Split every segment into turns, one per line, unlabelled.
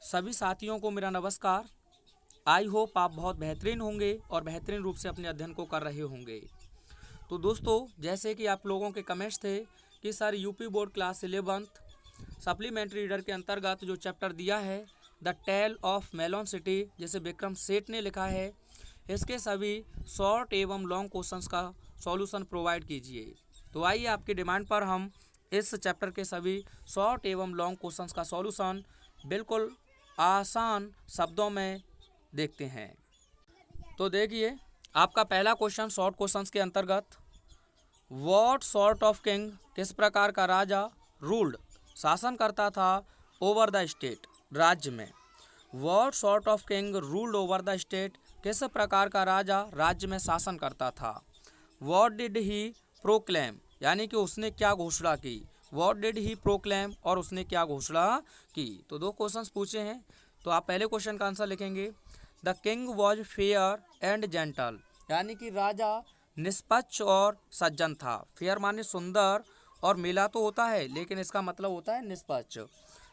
सभी साथियों को मेरा नमस्कार। आई होप आप बहुत बेहतरीन होंगे और बेहतरीन रूप से अपने अध्ययन को कर रहे होंगे। तो दोस्तों, जैसे कि आप लोगों के कमेंट्स थे कि sir UP board class 11th supplementary reader के अंतर्गत जो चैप्टर दिया है the tale of Malone city, जैसे विक्रम सेठ ने लिखा है, इसके सभी शॉर्ट एवं लॉन्ग क्वेश्चंस का सॉल्यूशन प्रोवाइड कीजिए। तो आइए आपकी डिमांड पर हम इस चैप्टर के सभी शॉर्ट एवं लॉन्ग क्वेश्चंस का सॉल्यूशन बिल्कुल आसान शब्दों में देखते हैं। तो देखिए, आपका पहला क्वेश्चन शॉर्ट क्वेश्चंस के अंतर्गत, व्हाट सॉर्ट ऑफ किंग, किस प्रकार का राजा, रूल्ड शासन करता था, ओवर द स्टेट राज्य में। What sort of king ruled over the state, किस प्रकार का राजा राज्य में शासन करता था। व्हाट डिड ही प्रोक्लेम, यानी कि उसने क्या घोषणा की। व्हाट डिड ही प्रोक्लेम, और उसने क्या घोषणा की। तो दो क्वेश्चंस पूछे हैं। तो आप पहले क्वेश्चन का आंसर लिखेंगे, the king was fair and gentle, यानी कि राजा निष्पक्ष और सज्जन था। फेयर माने सुंदर, और मेला तो होता है लेकिन इसका मतलब होता है निष्पक्ष।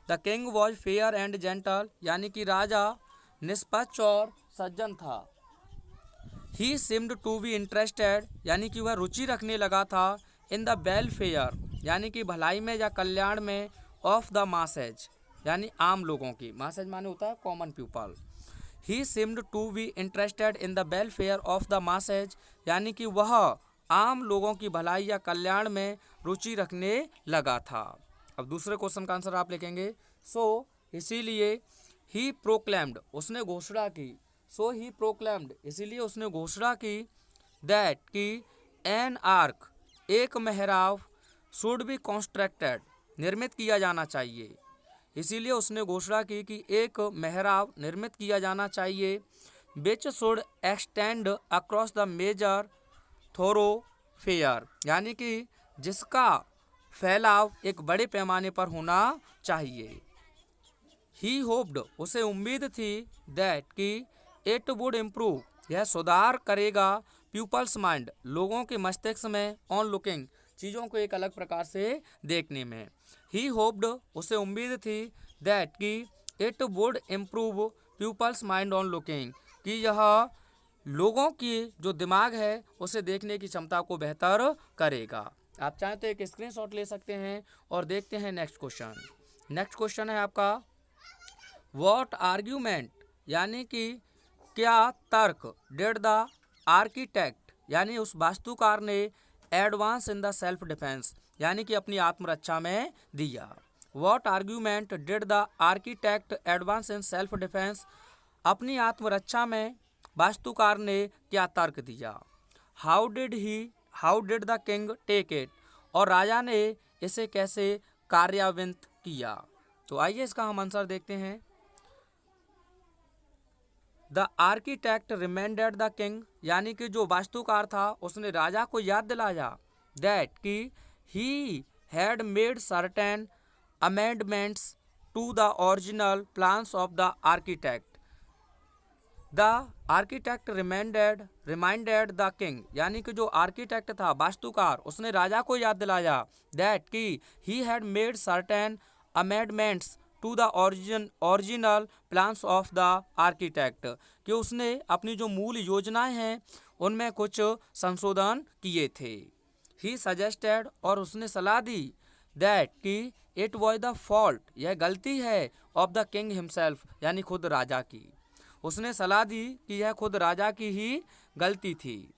The king was fair and gentle, यानी कि राजा निष्पक्ष और सज्जन था। ही सिम्ड टू बी इंटरेस्टेड, यानी कि वह रुचि रखने लगा था, इन द वेलफेयर, यानी कि भलाई में या कल्याण में, ऑफ द मासेज, यानी आम लोगों की। मासेज माने होता है common people. He seemed to be interested in the welfare of the masses, यानी कि वह आम लोगों की भलाई या कल्याण में रुचि रखने लगा था। अब दूसरे क्वेश्चन का आंसर आप लिखेंगे, सो इसीलिए ही प्रोक्लेम्ड, उसने घोषणा की। सो ही प्रोक्लेम्ड, इसीलिए उसने घोषणा की, दैट कि एन आर्क, एक मेहराब, शुड बी कंस्ट्रक्टेड, निर्मित किया जाना चाहिए। इसीलिए उसने घोषणा की कि एक मेहराब निर्मित किया जाना चाहिए, which should extend across the major thoroughfare, यानी कि जिसका फैलाव एक बड़े पैमाने पर होना चाहिए। ही होप्ड, उसे उम्मीद थी, दैट कि इट वुड इम्प्रूव, यह सुधार करेगा, पीपल्स माइंड, लोगों के मस्तिष्क में, ऑन लुकिंग, चीज़ों को एक अलग प्रकार से देखने में। ही होप्ड, उसे उम्मीद थी, दैट कि it would improve people's mind on looking, कि यह लोगों की जो दिमाग है उसे देखने की क्षमता को बेहतर करेगा। आप चाहें तो एक स्क्रीनशॉट ले सकते हैं और देखते हैं नेक्स्ट क्वेश्चन। नेक्स्ट क्वेश्चन है आपका, व्हाट आर्ग्यूमेंट, यानी कि क्या तर्क, डिड द आर्किटेक्ट, यानी उस वास्तुकार ने, advance in the self defence, यानी कि अपनी आत्मरक्षा में दिया। What argument did the architect advance in self defence, अपनी आत्मरक्षा में वास्तुकार ने क्या तर्क दिया। How did the king take it, और राजा ने इसे कैसे कार्यान्वित किया। तो आइए इसका हम आंसर देखते हैं। The architect reminded the king, यानी कि जो वास्तुकार था उसने राजा को याद दिलाया, दैट कि he had made certain amendments to the original plans of the architect. The architect reminded the king, यानी कि जो आर्किटेक्ट था वास्तुकार, उसने राजा को याद दिलाया, दैट कि he had made certain amendments to the original plans of the architect, कि उसने अपनी जो मूल योजनाएं हैं उनमें कुछ संशोधन किए थे। ही सजेस्टेड, और उसने सलाह दी, दैट कि इट वॉज द फॉल्ट, यह गलती है, ऑफ द किंग हिमसेल्फ, यानी खुद राजा की। उसने सलाह दी कि यह खुद राजा की ही गलती थी।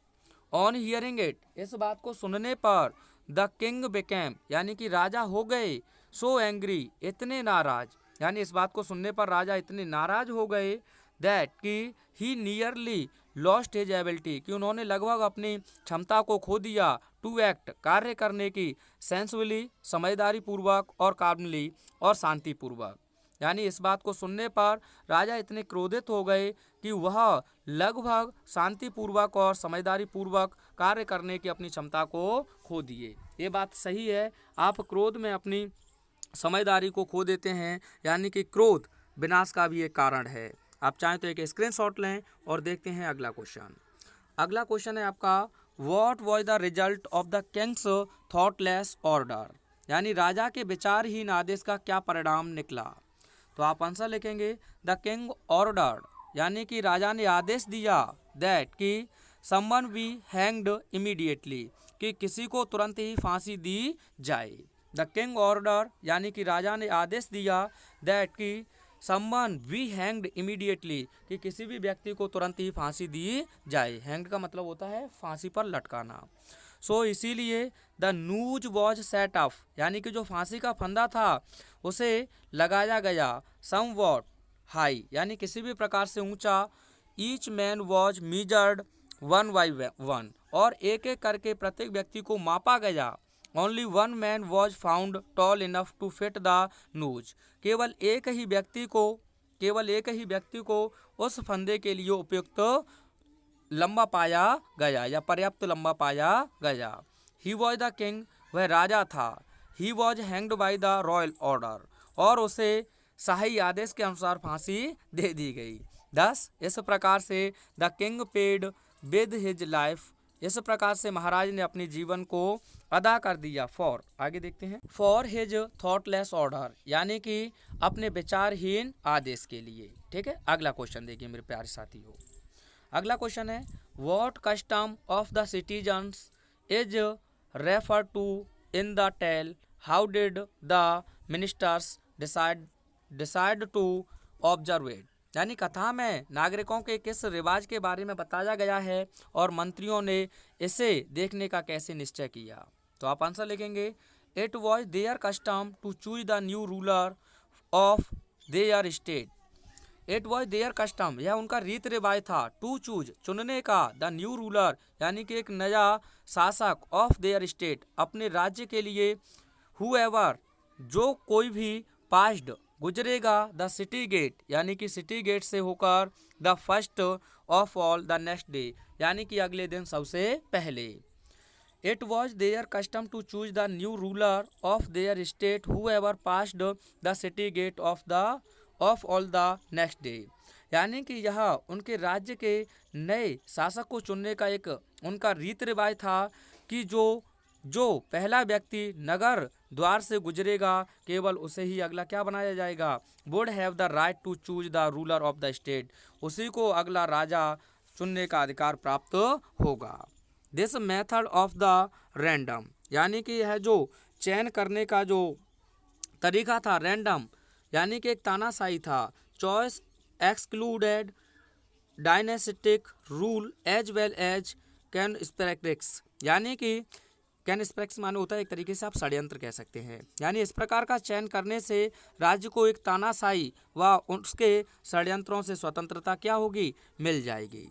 ऑन हियरिंग इट, इस बात को सुनने पर, द किंग बिकेम, यानी कि राजा हो गए, सो एंग्री, इतने नाराज, यानी इस बात को सुनने पर राजा इतने नाराज हो गए, दैट कि ही नियरली लॉस्ट हिज एबिलिटी, कि उन्होंने लगभग अपनी क्षमता को खो दिया, टू एक्ट, कार्य करने की, सेंसुअली, समझदारी पूर्वक, और कामली, और शांति पूर्वक, यानी इस बात को सुनने पर राजा इतने क्रोधित हो गए कि वह लगभग शांतिपूर्वक और समझदारी पूर्वक कार्य करने की अपनी क्षमता को खो दिए। ये बात सही है, आप क्रोध में अपनी समझदारी को खो देते हैं, यानी कि क्रोध विनाश का भी एक कारण है। आप चाहें तो एक स्क्रीनशॉट लें और देखते हैं अगला क्वेश्चन। अगला क्वेश्चन है आपका, what was the result of the Kings thoughtless order, यानी राजा के विचारहीन आदेश का क्या परिणाम निकला। तो आप आंसर लिखेंगे द किंग ऑर्डर, यानी कि राजा ने आदेश दिया दैट कि समवन बी हैंग्ड इमीडिएटली, कि किसी को तुरंत ही फांसी दी जाए। द किंग ऑर्डर यानी कि राजा ने आदेश दिया दैट कि समवन बी हैंग्ड इमीडिएटली, कि किसी भी व्यक्ति को तुरंत ही फांसी दी जाए। हैंग्ड का मतलब होता है फांसी पर लटकाना। सो इसीलिए the noose was set of, यानी कि जो फांसी का फंदा था उसे लगाया गया सम वॉट हाई, यानी किसी भी प्रकार से ऊंचा। Each man was measured one by one, और एक एक करके प्रत्येक व्यक्ति को मापा गया। Only one man was found tall enough to fit the noose, केवल एक ही व्यक्ति को उस फंदे के लिए उपयुक्त लंबा पाया गया या पर्याप्त लंबा पाया गया। ही वॉज द किंग, वह राजा था। He was hanged by the royal order, और उसे शाही आदेश के अनुसार फांसी दे दी गई। थस इस प्रकार से the king paid with his life, इस प्रकार से महाराज ने अपने जीवन को अदा कर दिया फॉर, आगे देखते हैं, फॉर हिज थॉटलेस ऑर्डर, यानी कि अपने विचारहीन आदेश के लिए। ठीक है, अगला क्वेश्चन देखिए मेरे प्यारे साथियों। अगला क्वेश्चन है what custom of the citizens is refer to in the tale, how did the ministers decide to observe it, यानी कथा में नागरिकों के किस रिवाज के बारे में बताया गया है और मंत्रियों ने इसे देखने का कैसे निश्चय किया। तो आप आंसर लिखेंगे it was their custom to choose the new ruler of their state. It was their custom, यह उनका रीत रिवाज था, टू चूज चुनने का, द न्यू रूलर यानी कि एक नया शासक, ऑफ देयर स्टेट अपने राज्य के लिए, हुएवर जो कोई भी, पास्ड गुजरेगा, द सिटी गेट यानी कि सिटी गेट से होकर, the first of all the next day यानी कि अगले दिन सबसे पहले। It was their custom to choose the new ruler of their state whoever passed the city gate of all the next day, यानी कि यह उनके राज्य के नए शासक को चुनने का एक उनका रीत रिवाज था कि जो पहला व्यक्ति नगर द्वार से गुजरेगा केवल उसे ही अगला क्या बनाया जाएगा, would have the right to choose the ruler of the state, उसी को अगला राजा चुनने का अधिकार प्राप्त होगा। This method of the random, यानी कि यह जो चयन करने का जो तरीका था रैंडम, यानी कि एक तानाशाही था। Choice excluded dynastic rule as well as कैनस्पेक्टिक्स, यानी कि कैनस्पेक्स माने होता है एक तरीके से आप षड्यंत्र कह सकते हैं, यानी इस प्रकार का चयन करने से राज्य को एक तानाशाही व उसके षड्यंत्रों से स्वतंत्रता क्या होगी, मिल जाएगी।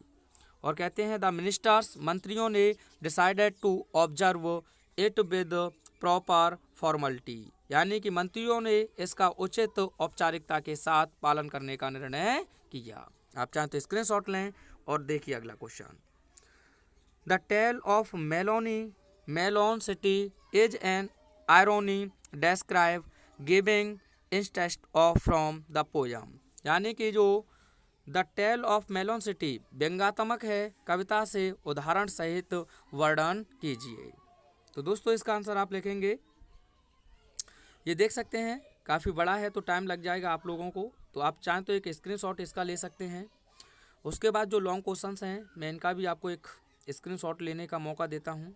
और कहते हैं द मिनिस्टर्स, मंत्रियों ने decided to observe it with proper formality, यानी कि मंत्रियों ने इसका उचित औपचारिकता के साथ पालन करने का निर्णय किया। आप चाहें तो स्क्रीनशॉट लें और देखिए अगला question. The tale of Malone City is an irony describe giving instance of from the poem, यानी कि जो the tale of Malone City व्यंग्यात्मक है, कविता से उदाहरण सहित वर्णन कीजिए। तो दोस्तों इसका आंसर आप लिखेंगे, ये देख सकते हैं काफ़ी बड़ा है तो टाइम लग जाएगा आप लोगों को, तो आप चाहें तो एक स्क्रीनशॉट इसका ले सकते हैं। उसके बाद जो लॉन्ग क्वेश्चंस हैं मैं इनका भी आपको एक स्क्रीनशॉट लेने का मौका देता हूं।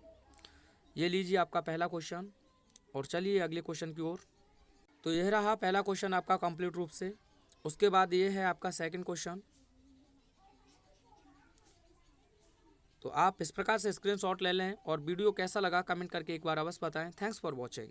ये लीजिए आपका पहला क्वेश्चन, और चलिए अगले क्वेश्चन की ओर। तो यह रहा पहला क्वेश्चन आपका कंप्लीट रूप से। उसके बाद ये है आपका सेकंड क्वेश्चन। तो आप इस प्रकार से स्क्रीनशॉट ले लें और वीडियो कैसा लगा कमेंट करके एक बार अवश्य बताएं। Thanks for watching.